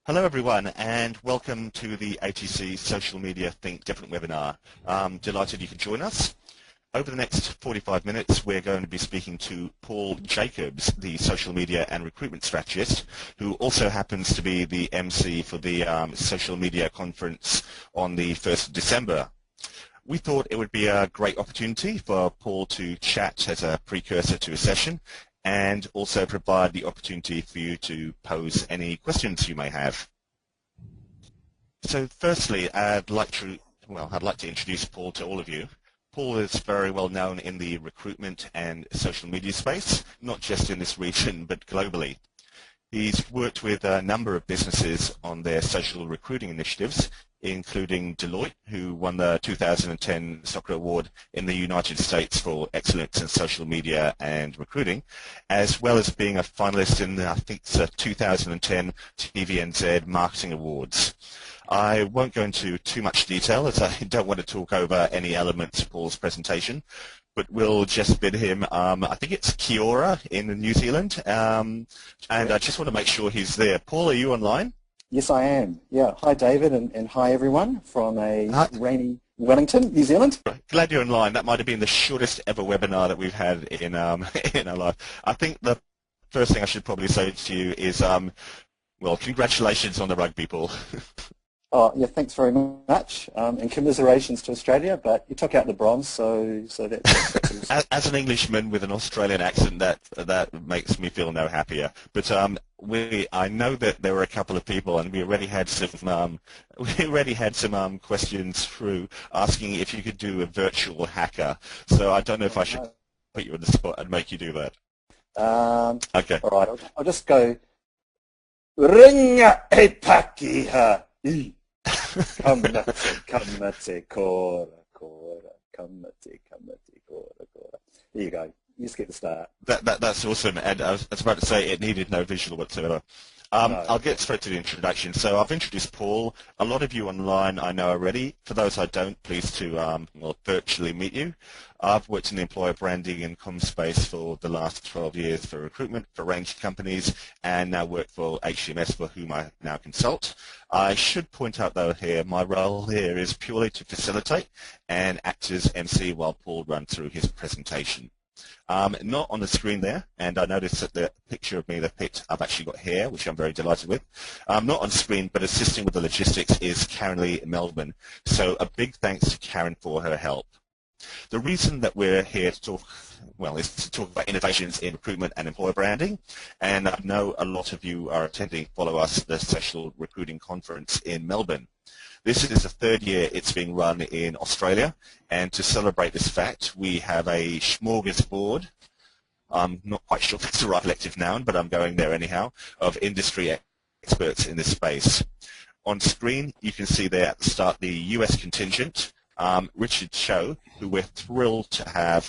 Hello everyone and welcome to the ATC Social Media Think Different webinar. Delighted you could join us. Over the next 45 minutes we're going to be speaking to Paul Jacobs, the social media and recruitment strategist, who also happens to be the MC for the social media conference on the 1st of December. We thought it would be a great opportunity for Paul to chat as a precursor to a session and also provide the opportunity for you to pose any questions you may have. So firstly, I'd like to introduce Paul to all of you. Paul is very well known in the recruitment and social media space, not just in this region but globally. He's worked with a number of businesses on their social recruiting initiatives, including Deloitte, who won the 2010 Soccer Award in the United States for excellence in social media and recruiting, as well as being a finalist in I think it's the 2010 TVNZ Marketing Awards. I won't go into too much detail as I don't want to talk over any elements of Paul's presentation, but we'll just bid him, I think it's Kia ora in New Zealand, and I just want to make sure he's there. Paul, are you online? Yes, I am. Yeah. Hi, David, and hi, everyone, from a rainy Wellington, New Zealand. Glad you're online. That might have been the shortest ever webinar that we've had in our life. I think the first thing I should probably say to you is, well, congratulations on the rugby, Paul. Oh, yeah, thanks very much, and commiserations to Australia, but you took out the bronze, so that's as an Englishman with an Australian accent, that makes me feel no happier. But I know that there were a couple of people, and we already had some questions through asking if you could do a virtual hacker. So I don't know if I should put you on the spot and make you do that. Okay. All right, I'll just go. Ringa e pakiha. Kamate, kora, kamate, kora. There you go. You just get the start. That's awesome, and I was about to say it needed no visual whatsoever. No. I'll get straight to the introduction. So I've introduced Paul. A lot of you online I know already. For those I don't, pleased to virtually meet you. I've worked in the employer branding and comm space for the last 12 years for recruitment for a range of companies, and now work for ATCSM, for whom I now consult. I should point out though here, my role here is purely to facilitate and act as MC while Paul runs through his presentation. Not on the screen there, and I noticed that the picture of me, I've actually got hair, which I'm very delighted with. Not on screen, but assisting with the logistics is Karen Lee in Melbourne. So a big thanks to Karen for her help. The reason that we're here to talk, well, is to talk about innovations in recruitment and employer branding, and I know a lot of you are attending Follow Us, the Social Recruiting Conference in Melbourne. This is the third year it's being run in Australia, and to celebrate this fact, we have a smorgasbord, I'm not quite sure if it's the right collective noun, but I'm going there anyhow, of industry experts in this space. On screen, you can see there at the start the US contingent, Richard Cho, who we're thrilled to have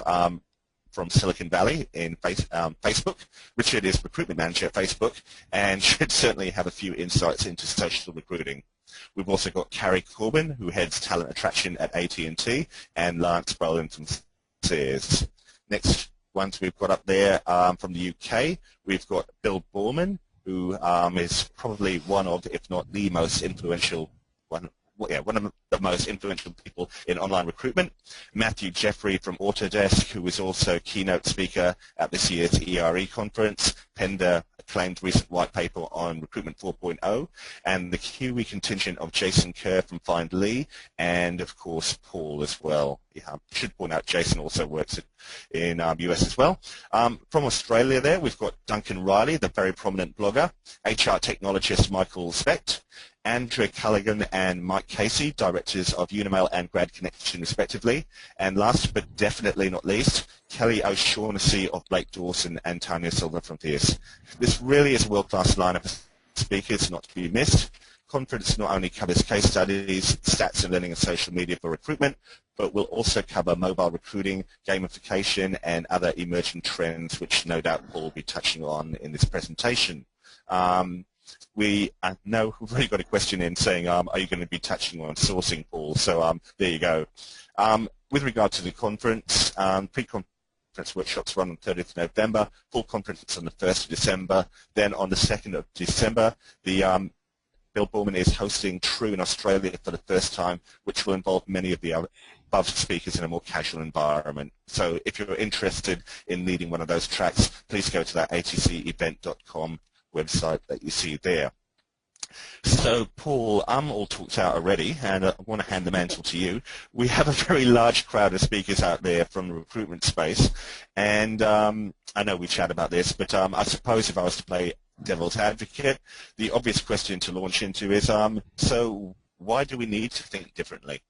from Silicon Valley in Facebook. Richard is recruitment manager at Facebook and should certainly have a few insights into social recruiting. We've also got Carrie Corbin, who heads talent attraction at AT&T, and Lance Brolin from Sears. Next ones we've got up there from the UK, we've got Bill Borman, who is probably one of, if not the most influential one of the most influential people in online recruitment. Matthew Jeffrey from Autodesk, who is also keynote speaker at this year's ERE conference, penned a acclaimed recent white paper on Recruitment 4.0, and the Kiwi contingent of Jason Kerr from Find Lee, and of course Paul as well. I should point out Jason also works in US as well. From Australia there, we've got Duncan Riley, the very prominent blogger, HR technologist Michael Specht, Andrea Culligan and Mike Casey, directors of Unimail and Grad Connection respectively, and last but definitely not least, Kelly O'Shaughnessy of Blake Dawson and Tanya Silver from Pierce. This really is a world-class lineup of speakers not to be missed. Conference not only covers case studies, stats and learning and social media for recruitment, but will also cover mobile recruiting, gamification, and other emerging trends, which no doubt Paul will be touching on in this presentation. We know we've already got a question in saying, are you going to be touching on sourcing, Paul? So there you go. With regard to the conference, pre-conference workshops run on 30th of November, full conference on the 1st of December. Then on the 2nd of December, the Bill Bowman is hosting True in Australia for the first time, which will involve many of the above speakers in a more casual environment. So if you're interested in leading one of those tracks, please go to that atcevent.com website that you see there. So, Paul, I'm all talked out already, and I want to hand the mantle to you. We have a very large crowd of speakers out there from the recruitment space, and I know we chat about this, but I suppose if I was to play devil's advocate, the obvious question to launch into is, so why do we need to think differently?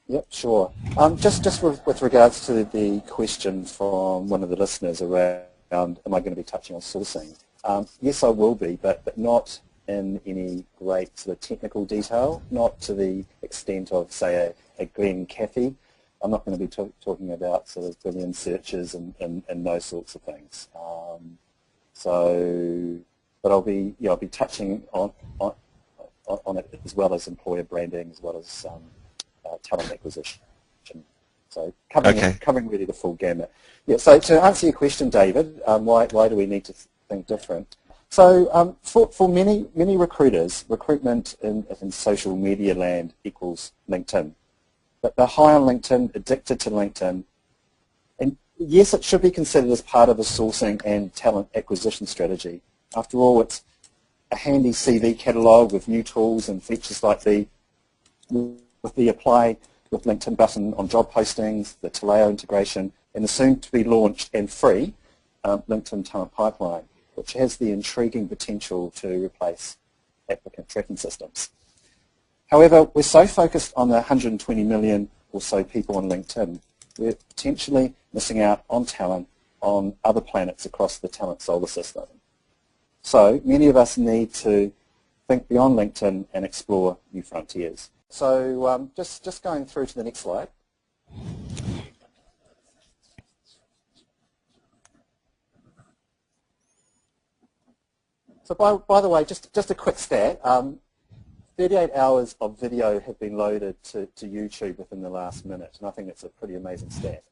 Yep, sure. Just with regards to the question from one of the listeners around, am I going to be touching on sourcing? Yes, I will be, but not in any great sort of technical detail, not to the extent of, say, a Glenn Cathey. I'm not going to be talking about sort of billion searches and those sorts of things. But I'll be touching on it as well as employer branding, as well as talent acquisition. So covering really the full gamut. Yeah. So to answer your question, David, why do we need to think different? So for many recruiters, recruitment in social media land equals LinkedIn. But they're high on LinkedIn, addicted to LinkedIn. And yes, it should be considered as part of a sourcing and talent acquisition strategy. After all, it's a handy CV catalogue with new tools and features like the Apply with LinkedIn button on job postings, the Taleo integration, and the soon-to-be launched and free LinkedIn Talent Pipeline, which has the intriguing potential to replace applicant tracking systems. However, we're so focused on the 120 million or so people on LinkedIn, we're potentially missing out on talent on other planets across the talent solar system. So many of us need to think beyond LinkedIn and explore new frontiers. So just going through to the next slide. So by the way, just a quick stat. 38 hours of video have been loaded to YouTube within the last minute, and I think it's a pretty amazing stat.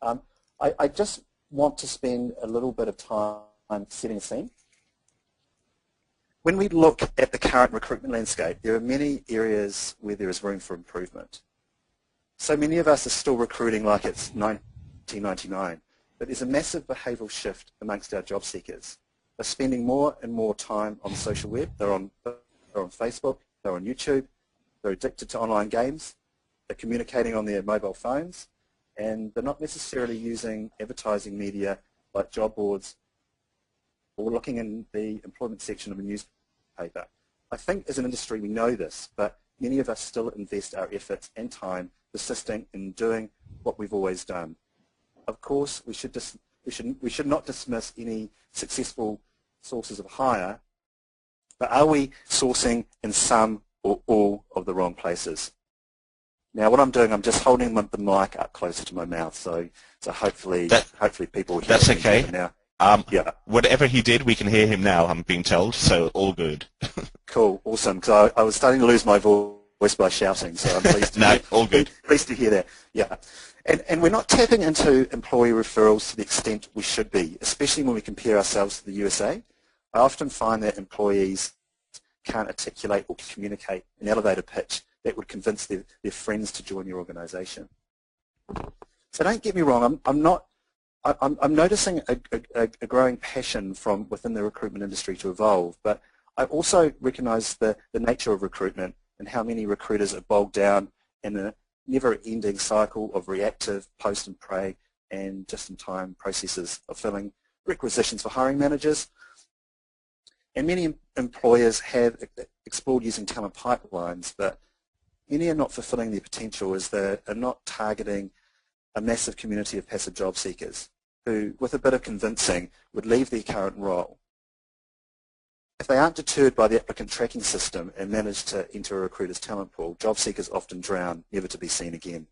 I just want to spend a little bit of time setting a scene. When we look at the current recruitment landscape, there are many areas where there is room for improvement. So many of us are still recruiting like it's 1999, but there's a massive behavioural shift amongst our job seekers. They're spending more and more time on the social web. They're on Facebook, they're on YouTube, they're addicted to online games, they're communicating on their mobile phones, and they're not necessarily using advertising media like job boards or looking in the employment section of a newspaper. I think as an industry we know this, but many of us still invest our efforts and time persisting in doing what we've always done. Of course, we should not dismiss any successful sources of hire, but are we sourcing in some or all of the wrong places? Now, what I'm doing, I'm just holding the mic up closer to my mouth, so hopefully people hear that's okay. now. Yeah. Whatever he did, we can hear him now, I'm being told, so all good. Cool, awesome, because I was starting to lose my voice by shouting, so I'm pleased to no, all good. Pleased to hear that. Yeah. And we're not tapping into employee referrals to the extent we should be, especially when we compare ourselves to the USA. I often find that employees can't articulate or communicate an elevator pitch that would convince their friends to join your organisation. So don't get me wrong, I'm noticing a growing passion from within the recruitment industry to evolve, but I also recognise the nature of recruitment and how many recruiters are bogged down in a never-ending cycle of reactive, post and pray, and just-in-time processes of filling requisitions for hiring managers. And many employers have explored using talent pipelines, but many are not fulfilling their potential as they are not targeting a massive community of passive job seekers who, with a bit of convincing, would leave their current role. If they aren't deterred by the applicant tracking system and manage to enter a recruiter's talent pool, job seekers often drown, never to be seen again.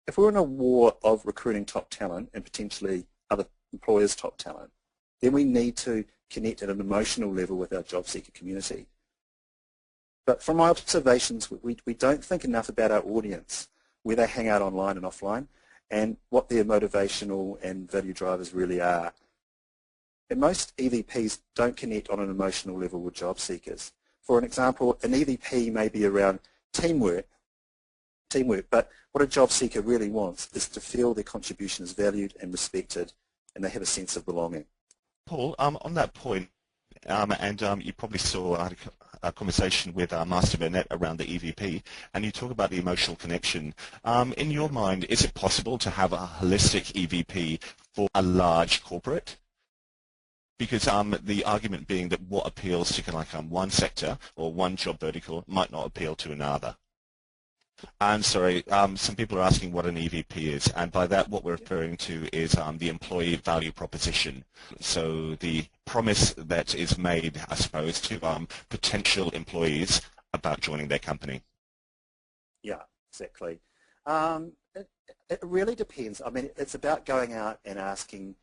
If we're in a war of recruiting top talent and potentially other employers' top talent, then we need to connect at an emotional level with our job seeker community. But from my observations, we don't think enough about our audience, where they hang out online and offline, and what their motivational and value drivers really are. And most EVPs don't connect on an emotional level with job seekers. For an example, an EVP may be around teamwork, but what a job seeker really wants is to feel their contribution is valued and respected, and they have a sense of belonging. Paul, on that point, you probably saw a conversation with Master Burnett around the EVP, and you talk about the emotional connection. In your mind, is it possible to have a holistic EVP for a large corporate? Because the argument being that what appeals to kind of like one sector or one job vertical might not appeal to another. I'm sorry, some people are asking what an EVP is, and by that what we're referring to is the employee value proposition. So the promise that is made, I suppose, to potential employees about joining their company. Yeah, exactly. It really depends. I mean, it's about going out and asking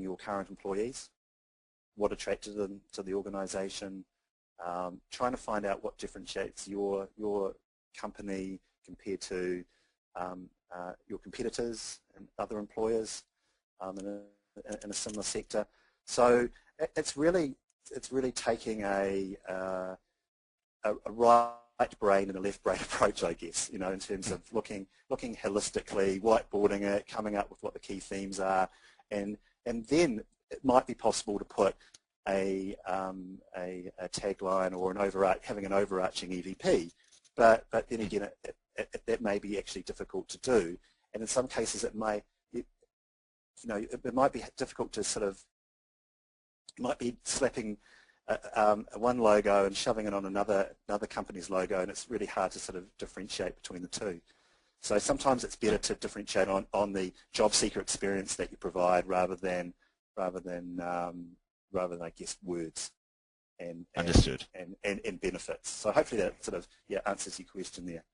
your current employees what attracted them to the organisation, trying to find out what differentiates your company compared to your competitors and other employers in a similar sector. So it's really taking a right brain and a left brain approach, I guess, you know, in terms of looking holistically, whiteboarding it, coming up with what the key themes are, and then it might be possible to put a tagline or having an overarching EVP. But then again, that may be actually difficult to do, and in some cases it might be difficult to it might be slapping one logo and shoving it on another company's logo, and it's really hard to sort of differentiate between the two. So sometimes it's better to differentiate on the job seeker experience that you provide rather than I guess words. Understood. And benefits. So hopefully that sort of answers your question there.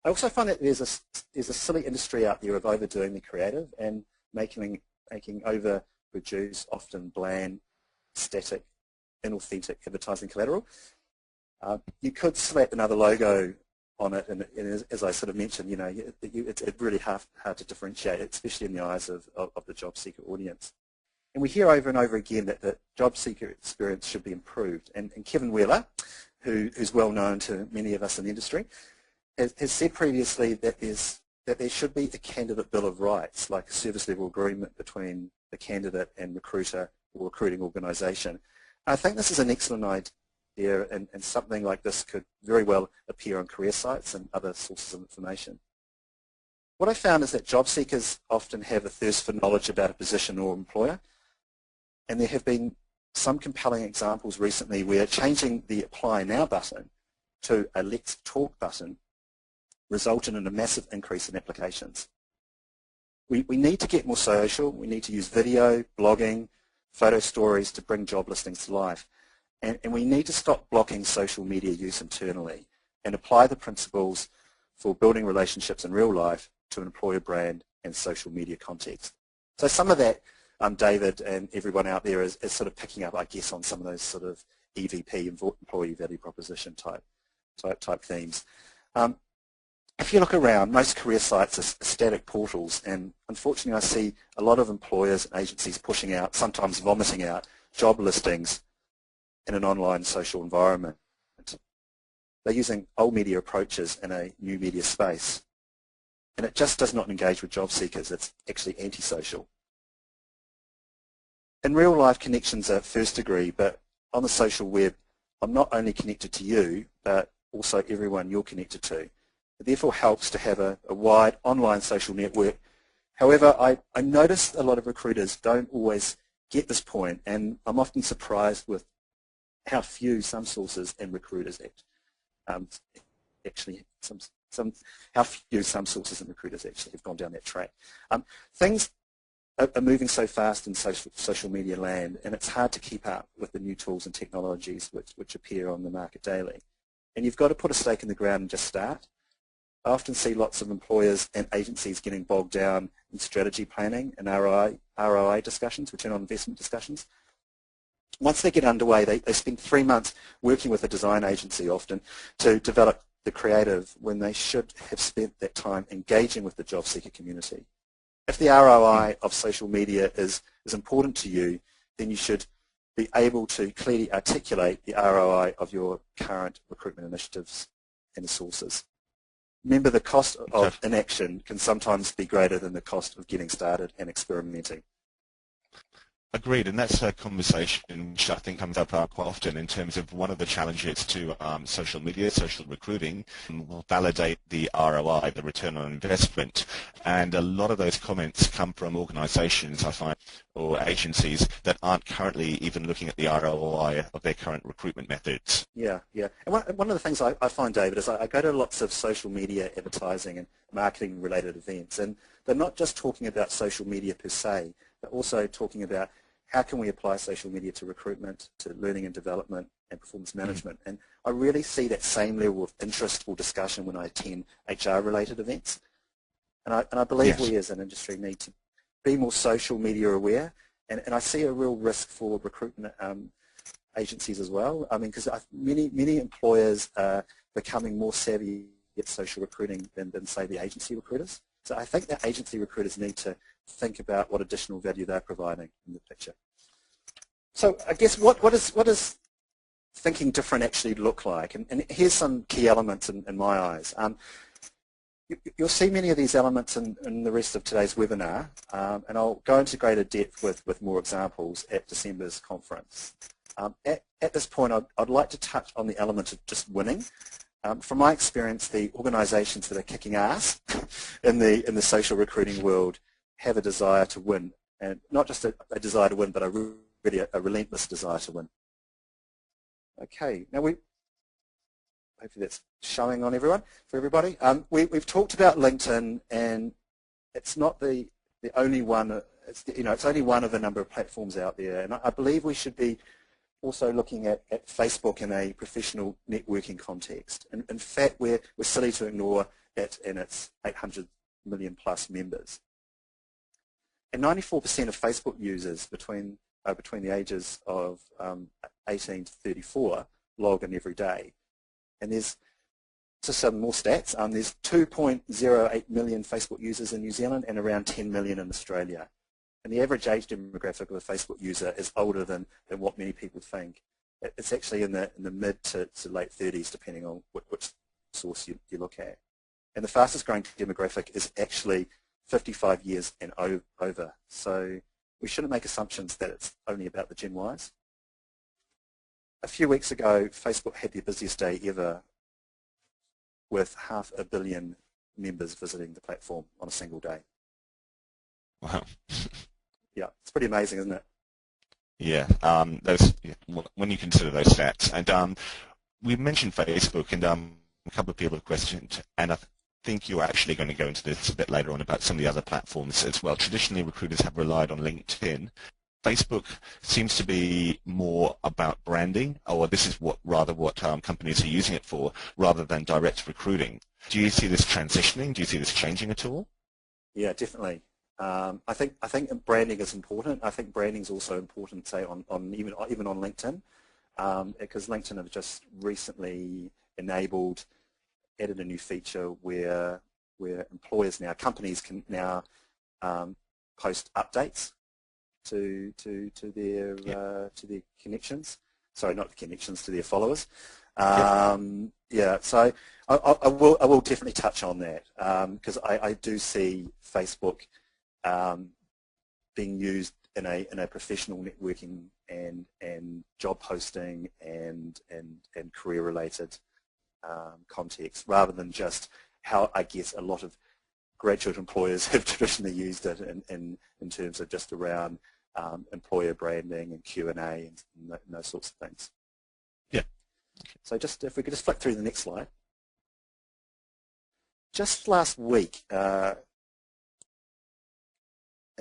I also find that there's a silly industry out there of overdoing the creative and making overproduced, often bland, static, inauthentic advertising collateral. You could slap another logo on it, and as I sort of mentioned, you know, it's really hard to differentiate, especially in the eyes of the job seeker audience. And we hear over and over again that the job seeker experience should be improved. And Kevin Wheeler, who's well known to many of us in the industry, has said previously that there should be a candidate bill of rights, like a service level agreement between the candidate and recruiter or recruiting organisation. I think this is an excellent idea, and something like this could very well appear on career sites and other sources of information. What I found is that job seekers often have a thirst for knowledge about a position or employer. And there have been some compelling examples recently where changing the Apply Now button to a Let's Talk button resulted in a massive increase in applications. We need to get more social. We need to use video, blogging, photo stories to bring job listings to life. And we need to stop blocking social media use internally and apply the principles for building relationships in real life to an employer brand and social media context. So some of that David and everyone out there is sort of picking up, I guess, on some of those sort of EVP, employee value proposition type themes. If you look around, most career sites are static portals, and unfortunately I see a lot of employers and agencies pushing out, sometimes vomiting out, job listings in an online social environment. They're using old media approaches in a new media space, and it just does not engage with job seekers. It's actually antisocial. In real life, connections are first degree, but on the social web, I'm not only connected to you, but also everyone you're connected to. It therefore helps to have a wide online social network. However, I notice a lot of recruiters don't always get this point, and I'm often surprised with how few some sources and recruiters how few some sources and recruiters actually have gone down that track. Things are moving so fast in social media land, and it's hard to keep up with the new tools and technologies which appear on the market daily. And you've got to put a stake in the ground and just start. I often see lots of employers and agencies getting bogged down in strategy planning and ROI discussions, return on investment discussions. Once they get underway, they spend 3 months working with a design agency often to develop the creative, when they should have spent that time engaging with the job seeker community. If the ROI of social media is important to you, then you should be able to clearly articulate the ROI of your current recruitment initiatives and sources. Remember, the cost of inaction can sometimes be greater than the cost of getting started and experimenting. Agreed, and that's a conversation which I think comes up quite often in terms of one of the challenges to social media, social recruiting, will validate the ROI, the return on investment, and a lot of those comments come from organisations, I find, or agencies that aren't currently even looking at the ROI of their current recruitment methods. Yeah, yeah. And one of the things I find, David, is I go to lots of social media advertising and marketing related events, and they're not just talking about social media per se, they're also talking about how can we apply social media to recruitment, to learning and development, and performance management. And I really see that same level of interest or discussion when I attend HR-related events. And I believe we as an industry need to be more social media aware, and I see a real risk for recruitment agencies as well. I mean, because many employers are becoming more savvy at social recruiting than say the agency recruiters. So I think that agency recruiters need to think about what additional value they're providing in the picture. So I guess what does thinking different actually look like? And here's some key elements in my eyes. You'll see many of these elements in the rest of today's webinar, and I'll go into greater depth with more examples at December's conference. At this point, I'd like to touch on the element of just winning. From my experience, the organisations that are kicking ass in the social recruiting world have a desire to win, and not just a desire to win, but really a relentless desire to win. Okay, now hopefully that's showing on for everybody. We've talked about LinkedIn, and it's not the only one. It's only one of a number of platforms out there, and I believe we should be also looking at Facebook in a professional networking context. And in fact, we're silly to ignore it in its 800 million plus members. And 94% of Facebook users between the ages of 18 to 34 log in every day. And there's just some more stats. There's 2.08 million Facebook users in New Zealand and around 10 million in Australia. And the average age demographic of a Facebook user is older than what many people think. It's actually in the mid to late 30s, depending on which source you look at. And the fastest growing demographic is actually 55 years and over. So we shouldn't make assumptions that it's only about the Gen Ys. A few weeks ago, Facebook had their busiest day ever with 500 million members visiting the platform on a single day. Wow. Yeah, it's pretty amazing, isn't it? Yeah, when you consider those stats. And we mentioned Facebook, and a couple of people have questioned, and I think you're actually going to go into this a bit later on about some of the other platforms as well. Traditionally, recruiters have relied on LinkedIn. Facebook seems to be more about branding, or this is what companies are using it for, rather than direct recruiting. Do you see this transitioning? Do you see this changing at all? Yeah, definitely. I think branding is important. I think branding is also important, say, even on LinkedIn, because LinkedIn have just recently added a new feature where companies can now post updates to their connections. Sorry, not the connections, to their followers. Yeah, so I will definitely touch on that, because I do see Facebook being used in a professional networking and job posting and career related context, rather than just how I guess a lot of graduate employers have traditionally used it in terms of just around employer branding and Q&A and those sorts of things. Yeah. So just if we could just flick through the next slide. Just last week, an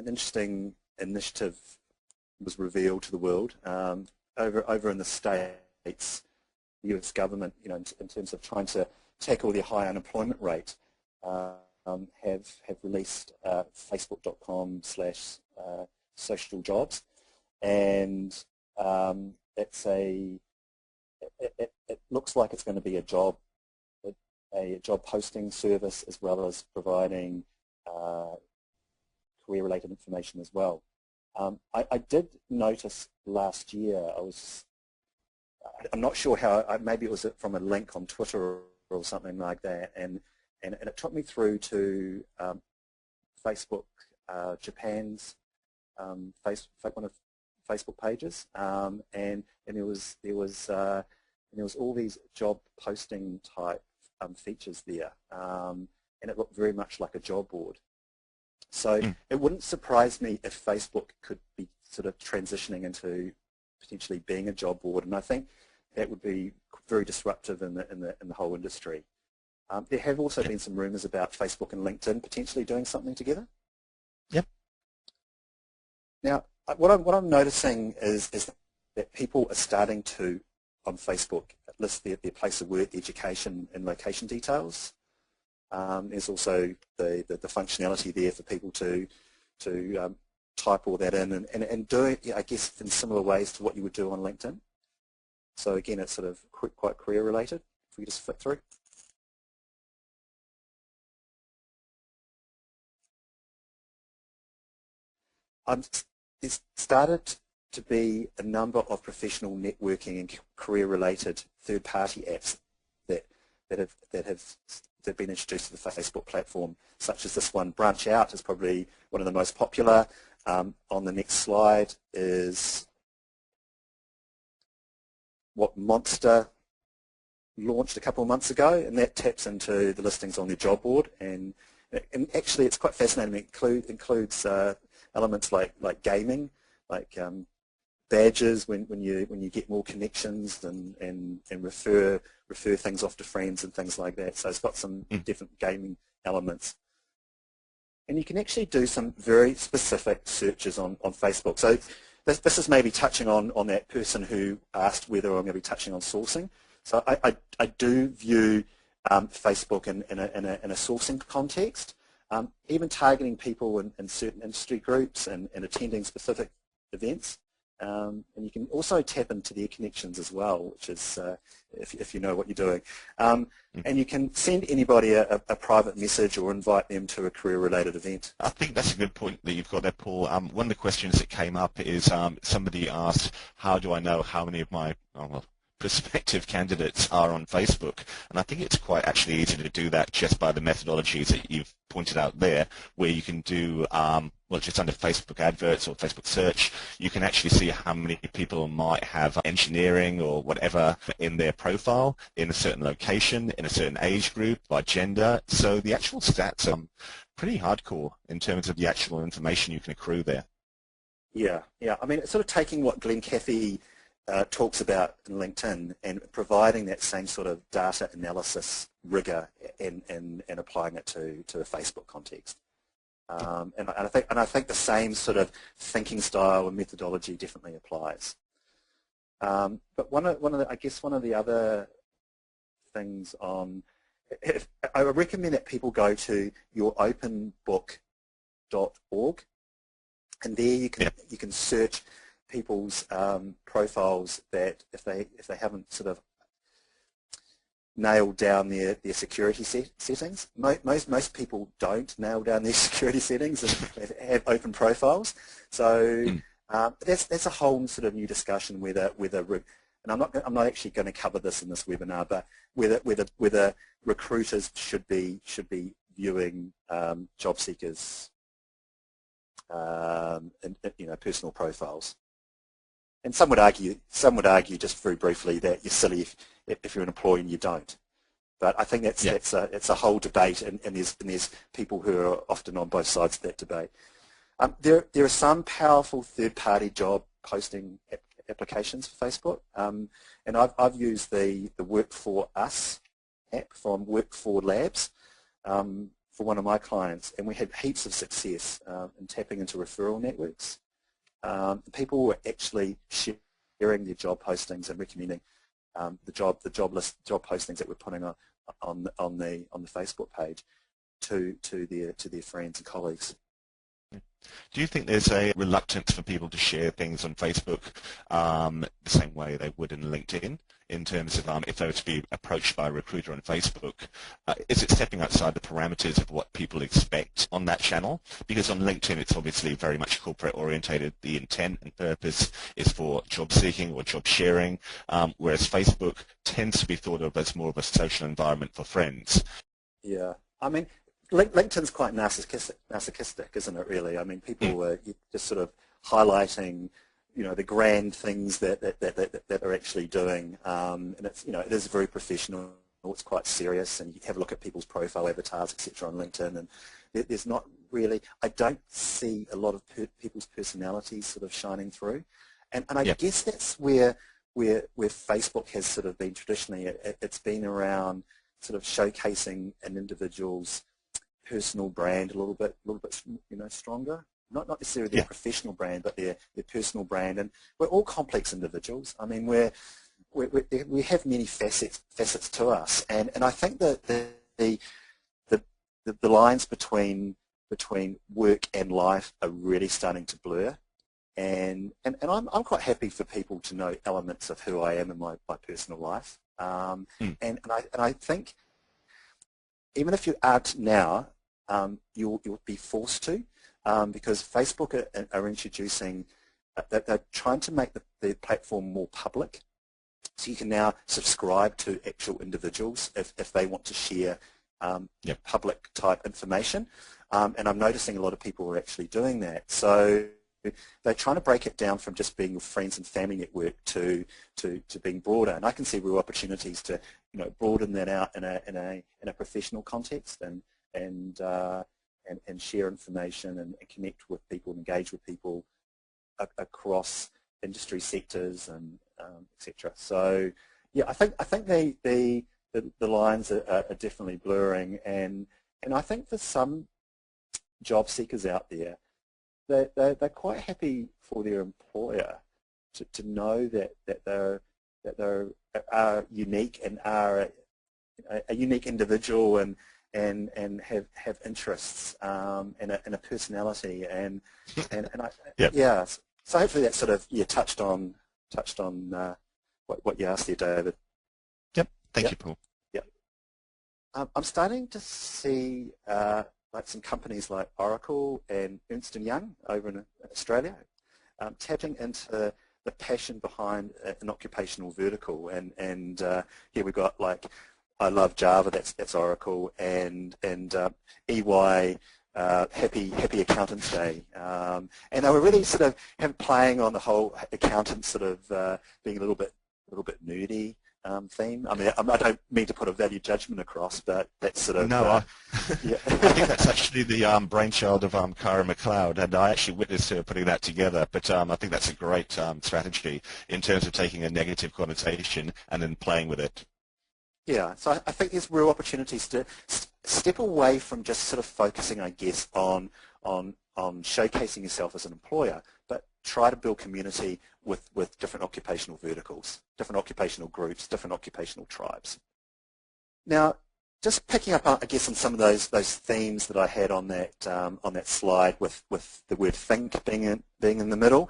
interesting initiative was revealed to the world over in the States. The US government, in terms of trying to tackle the high unemployment rate, have released Facebook.com/social jobs, and it looks like it's going to be a job posting service, as well as providing career-related information as well. I did notice last year, I'm not sure how, maybe it was from a link on Twitter or something like that, and it took me through to Facebook Japan's one of Facebook pages, and there was all these job posting type features there, and it looked very much like a job board. So it wouldn't surprise me if Facebook could be sort of transitioning into potentially being a job board, and I think that would be very disruptive in the whole industry. There have also been some rumours about Facebook and LinkedIn potentially doing something together. Yep. Now, what I'm noticing is that people are starting to, on Facebook, list their place of work, education, and location details. There's also the functionality there for people to type all that in and do it, I guess, in similar ways to what you would do on LinkedIn. So again, it's sort of quite career related. If we just flick through. There's started to be a number of professional networking and career-related third-party apps that have been introduced to the Facebook platform, such as this one. Branch Out is probably one of the most popular. On the next slide is what Monster launched a couple of months ago, and that taps into the listings on their job board. And actually, it's quite fascinating. It includes elements like gaming, like badges when you get more connections and refer things off to friends and things like that. So it's got some different gaming elements. And you can actually do some very specific searches on Facebook. So this is maybe touching on that person who asked whether I'm going to be touching on sourcing. So I do view Facebook in a sourcing context, even targeting people in certain industry groups and attending specific events. And you can also tap into their connections as well, which is if you know what you're doing. And you can send anybody a private message or invite them to a career-related event. I think that's a good point that you've got there, Paul. One of the questions that came up is somebody asked, how do I know how many of my prospective candidates are on Facebook? And I think it's quite actually easy to do that just by the methodologies that you've pointed out there, where you can do, just under Facebook adverts or Facebook search, you can actually see how many people might have engineering or whatever in their profile in a certain location, in a certain age group, by gender. So the actual stats are pretty hardcore in terms of the actual information you can accrue there. Yeah. I mean, it's sort of taking what Glenn Caffey talks about in LinkedIn and providing that same sort of data analysis rigor and applying it to a Facebook context. And I think the same sort of thinking style and methodology definitely applies. But one of the other things I recommend that people go to youropenbook.org, and there you can search people's profiles that if they haven't sort of nailed down their security settings. Most people don't nail down their security settings and have open profiles. So that's a whole sort of new discussion whether and I'm not actually going to cover this in this webinar, but whether recruiters should be viewing job seekers' personal profiles. And some would argue just very briefly that you're silly if you're an employee and you don't. But I think it's a whole debate, and there's people who are often on both sides of that debate. There are some powerful third-party job posting applications for Facebook, and I've used the Work For Us app from Work For Labs for one of my clients, and we had heaps of success in tapping into referral networks. People were actually sharing their job postings and recommending the job postings that we're putting on the Facebook page to their friends and colleagues. Do you think there's a reluctance for people to share things on Facebook the same way they would in LinkedIn, in terms of if they were to be approached by a recruiter on Facebook? Is it stepping outside the parameters of what people expect on that channel? Because on LinkedIn it's obviously very much corporate orientated. The intent and purpose is for job seeking or job sharing, whereas Facebook tends to be thought of as more of a social environment for friends. Yeah, I mean, LinkedIn's quite narcissistic, isn't it? Really, I mean, people are just sort of highlighting, the grand things that they're actually doing, and it's, it is very professional. It's quite serious, and you have a look at people's profile avatars, etc., on LinkedIn, and there's not really. I don't see a lot of people's personalities sort of shining through, and I guess that's where Facebook has sort of been traditionally. It's been around sort of showcasing an individual's personal brand a little bit, stronger. Not necessarily their professional brand, but their personal brand. And we're all complex individuals. I mean, we have many facets to us, and I think that the lines between work and life are really starting to blur. And I'm quite happy for people to know elements of who I am in my personal life. And I think even if you aren't now, you'll be forced to, because Facebook are introducing, they're trying to make the platform more public. So you can now subscribe to actual individuals if they want to share public type information. And I'm noticing a lot of people are actually doing that. So they're trying to break it down from just being your friends and family network to being broader, and I can see real opportunities to broaden that out in a professional context and share information and connect with people, engage with people across industry sectors and etc. So yeah, I think the lines are definitely blurring, and I think for some job seekers out there, they're quite happy for their employer to know that they're unique and are a unique individual and have interests and a personality and I, yeah. So hopefully that sort of touched on what you asked there, David. Yep. Thank you, Paul. Yep. I'm starting to see like some companies like Oracle and Ernst & Young over in Australia, tapping into the passion behind an occupational vertical. And here we've got like, I love Java, that's Oracle, and EY, Happy Accountants Day. And they were really sort of playing on the whole accountant sort of being a little bit nerdy. Theme. I mean, I don't mean to put a value judgment across, but that's sort of... No, I think that's actually the brainchild of Kyra McLeod, and I actually witnessed her putting that together, but I think that's a great strategy in terms of taking a negative connotation and then playing with it. Yeah, so I think there's real opportunities to step away from just sort of focusing, I guess, on showcasing yourself as an employer, but try to build community with different occupational verticals, different occupational groups, different occupational tribes. Now, just picking up, I guess, on some of those themes that I had on that slide with the word think being in the middle.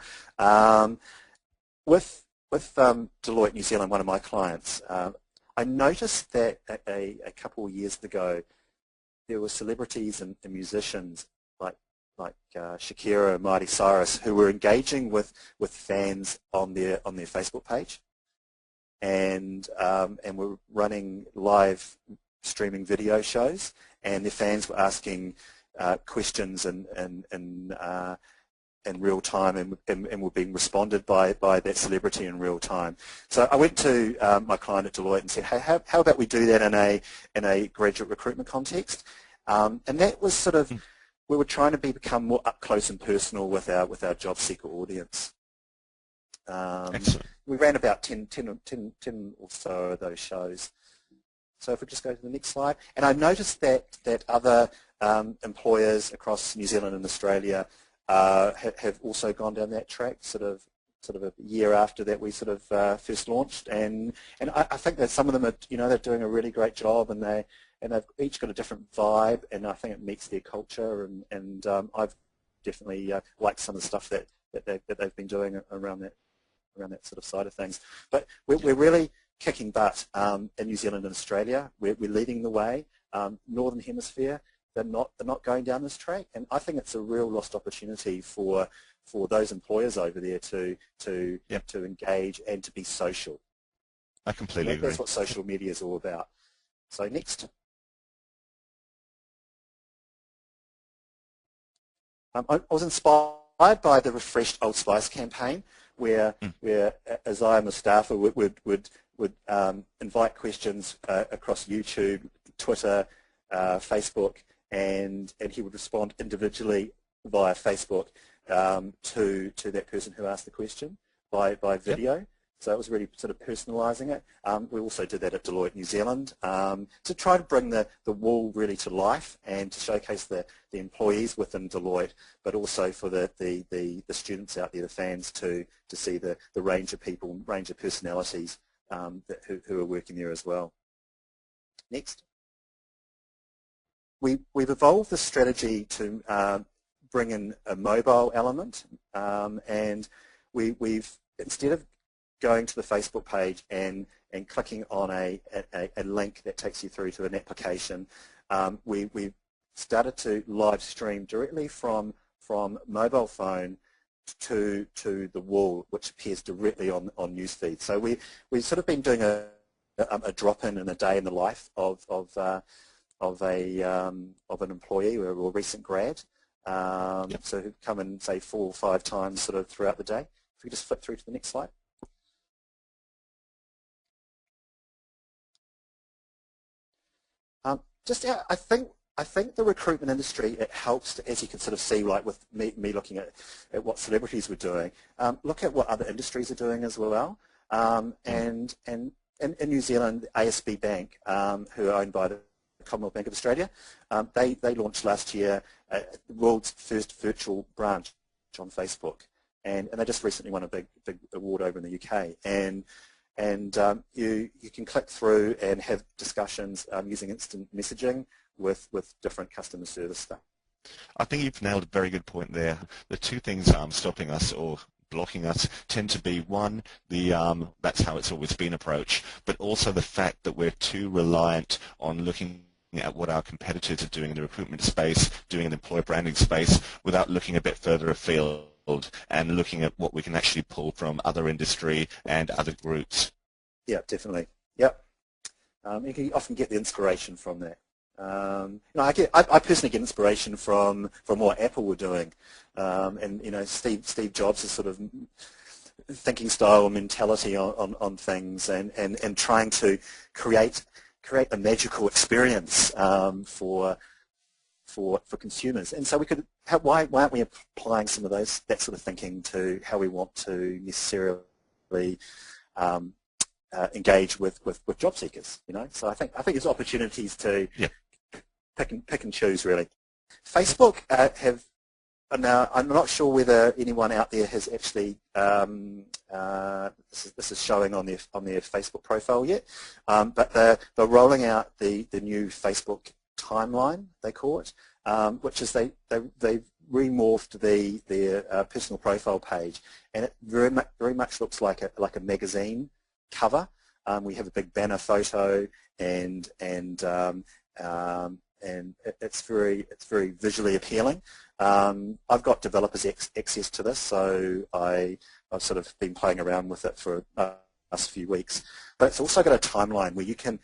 With Deloitte New Zealand, one of my clients, I noticed that a couple of years ago there were celebrities and musicians like Shakira and Miley Cyrus who were engaging with fans on their Facebook page, and were running live streaming video shows, and their fans were asking questions in real time and were being responded by that celebrity in real time. So I went to my client at Deloitte and said, hey, how about we do that in a graduate recruitment context? And that was sort of, we were trying to become more up close and personal with our job seeker audience. Excellent. We ran about 10 or so of those shows. So if we just go to the next slide, and I noticed that other employers across New Zealand and Australia have also gone down that track, sort of a year after that we sort of first launched, and I think that some of them are, they're doing a really great job, and they've each got a different vibe, and I think it meets their culture, and I've definitely like some of the stuff that they've been doing around that sort of side of things. But we're really kicking butt in New Zealand and Australia. We're leading the way. Northern Hemisphere, they're not going down this track, and I think it's a real lost opportunity for those employers over there to engage and to be social. I completely agree. That's what social media is all about. So next. I was inspired by the Refreshed Old Spice campaign, where as I am a staffer would invite questions across YouTube, Twitter, Facebook, and he would respond individually via Facebook to that person who asked the question by video. So it was really sort of personalising it. We also did that at Deloitte New Zealand to try to bring the wall really to life and to showcase the employees within Deloitte, but also for the students out there, the fans, to see the range of people, range of personalities who are working there as well. Next. We've evolved the strategy to bring in a mobile element, and we've, instead of going to the Facebook page and clicking on a link that takes you through to an application, we've started to live stream directly from mobile phone to the wall, which appears directly on newsfeed. So we've sort of been doing a drop-in a day in the life of an employee or a recent grad. So who come in, say, 4 or 5 times sort of throughout the day. If we just flip through to the next slide. I think the recruitment industry, it helps to, as you can sort of see, like with me looking at what celebrities were doing, look at what other industries are doing as well. And in New Zealand, ASB Bank, who are owned by the Commonwealth Bank of Australia, they launched last year the world's first virtual branch on Facebook, and they just recently won a big award over in the UK. And you can click through and have discussions using instant messaging with different customer service staff. I think you've nailed a very good point there. The two things stopping us or blocking us tend to be, one, that's how it's always been approached, but also the fact that we're too reliant on looking at what our competitors are doing in the recruitment space, doing in the employer branding space, without looking a bit further afield and looking at what we can actually pull from other industry and other groups. Yeah, definitely. Yep. You can often get the inspiration from that. I personally get inspiration from what Apple were doing, and Steve Jobs' sort of thinking style and mentality on things, and trying to create a magical experience for consumers. And so we could, why aren't we applying some of that sort of thinking to how we want to necessarily engage with job seekers? So I think there's opportunities to pick and choose, really. Facebook have, now I'm not sure whether anyone out there has actually this is showing on their Facebook profile yet, but they're rolling out the new Facebook timeline, they call it, which is they've remorphed their personal profile page, and it very much looks like a magazine cover. We have a big banner photo, and it's very visually appealing. I've got developers access to this, so I've sort of been playing around with it for the last few weeks. But it's also got a timeline where you can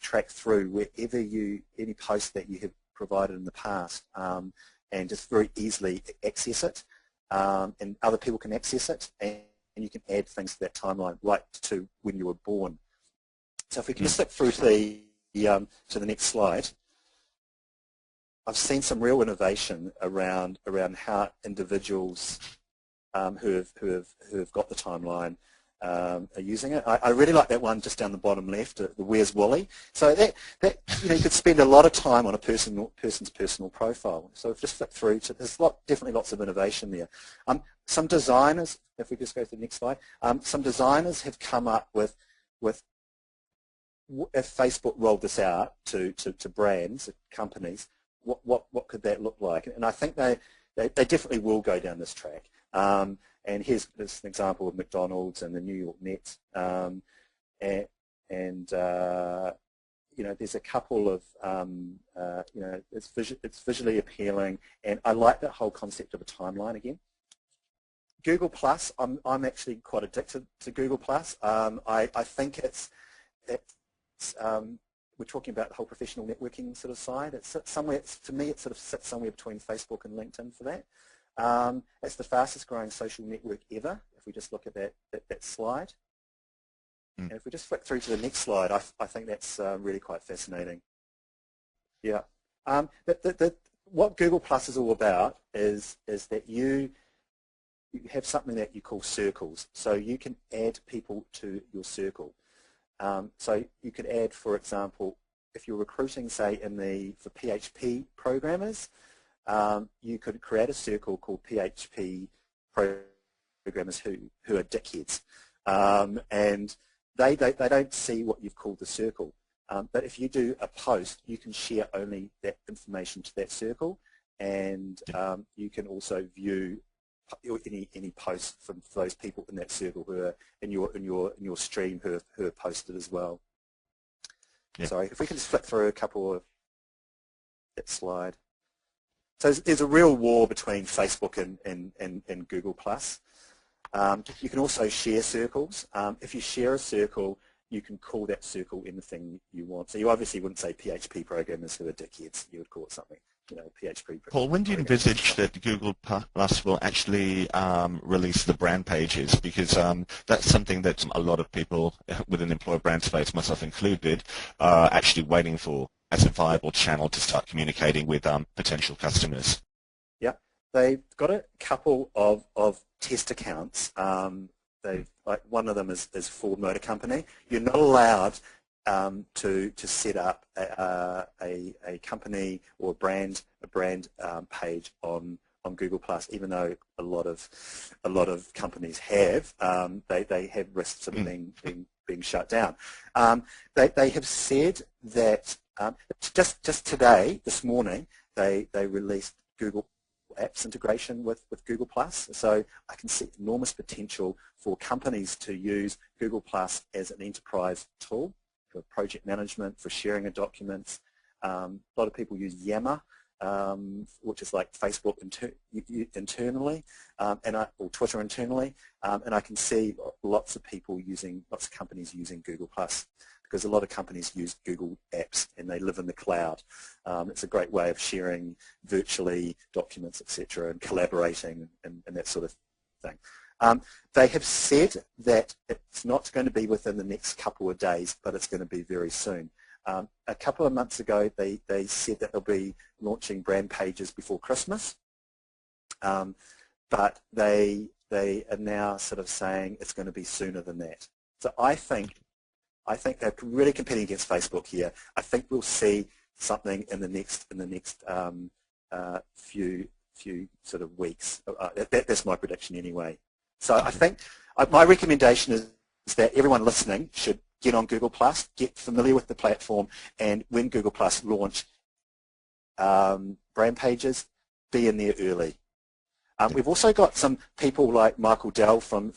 track through wherever any post that you have provided in the past, and just very easily access it, and other people can access it, and you can add things to that timeline right to when you were born. So if we can just flip through to the next slide. I've seen some real innovation around how individuals who have got the timeline are using it. I really like that one just down the bottom left, the Where's Wally? So that you could spend a lot of time on a person's personal profile. So we've just flipped through to, there's definitely lots of innovation there. Some designers, if we just go to the next slide, some designers have come up with if Facebook rolled this out to brands, companies, what could that look like? And I think they they definitely will go down this track. And here's this an example of McDonald's and the New York Met, you know, there's a couple of, you know, it's visually appealing, and I like that whole concept of a timeline again. Google Plus, I'm actually quite addicted to Google Plus. I think it's we're talking about the whole professional networking sort of side. It's somewhere, to me, it sort of sits somewhere between Facebook and LinkedIn for that. It's the fastest growing social network ever, if we just look at that slide. And if we just flick through to the next slide, I think that's really quite fascinating. Yeah. What Google Plus is all about is that you have something that you call circles. So you can add people to your circle. So you could add, for example, if you're recruiting, say, for PHP programmers, you could create a circle called PHP programmers who are dickheads. And they don't see what you've called the circle. But if you do a post, you can share only that information to that circle, and you can also view any posts from those people in that circle who are in your stream who are posted as well. Yeah. Sorry, if we can just flip through a couple of that slide. So there's a real war between Facebook and Google Plus. You can also share circles. If you share a circle, you can call that circle anything you want. So you obviously wouldn't say PHP programmers who are dickheads. You would call it something, you know, PHP. Paul, when do you envisage that Google Plus will actually release the brand pages? Because that's something that a lot of people within employer brand space, myself included, are actually waiting for as a viable channel to start communicating with potential customers. Yeah, they've got a couple of test accounts. Like one of them is Ford Motor Company. You're not allowed to set up a company or a brand page on Google Plus, even though a lot of companies have. They have risks of being shut down. They have said that just today, this morning, they released Google Apps integration with Google Plus. So I can see enormous potential for companies to use Google Plus as an enterprise tool for project management, for sharing of documents. A lot of people use Yammer, which is like Facebook internally, or Twitter internally, and I can see lots of companies using Google Plus, because a lot of companies use Google Apps and they live in the cloud. It's a great way of sharing virtually documents, etc., and collaborating and that sort of thing. They have said that it's not going to be within the next couple of days, but it's going to be very soon. A couple of months ago, they said that they'll be launching brand pages before Christmas, but they are now sort of saying it's going to be sooner than that. So I think they're really competing against Facebook here. I think we'll see something in the next few sort of weeks. That's my prediction anyway. So I think my recommendation is that everyone listening should get on Google Plus, get familiar with the platform, and when Google Plus launch brand pages, be in there early. We've also got some people like Michael Dell from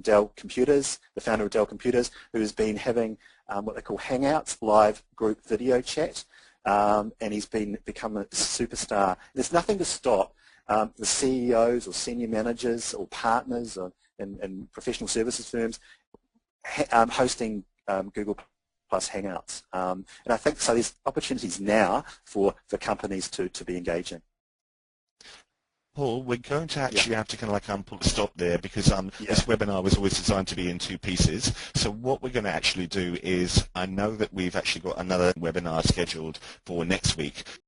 Dell Computers, the founder of Dell Computers, who's been having what they call Hangouts, live group video chat, and he's become a superstar. There's nothing to stop the CEOs or senior managers or partners in professional services firms hosting Google Plus Hangouts. And I think so there's opportunities now for companies to be engaging. Paul, we're going to actually have to kind of like pull a stop there, because this webinar was always designed to be in 2 pieces. So what we're going to actually do is, I know that we've actually got another webinar scheduled for next week.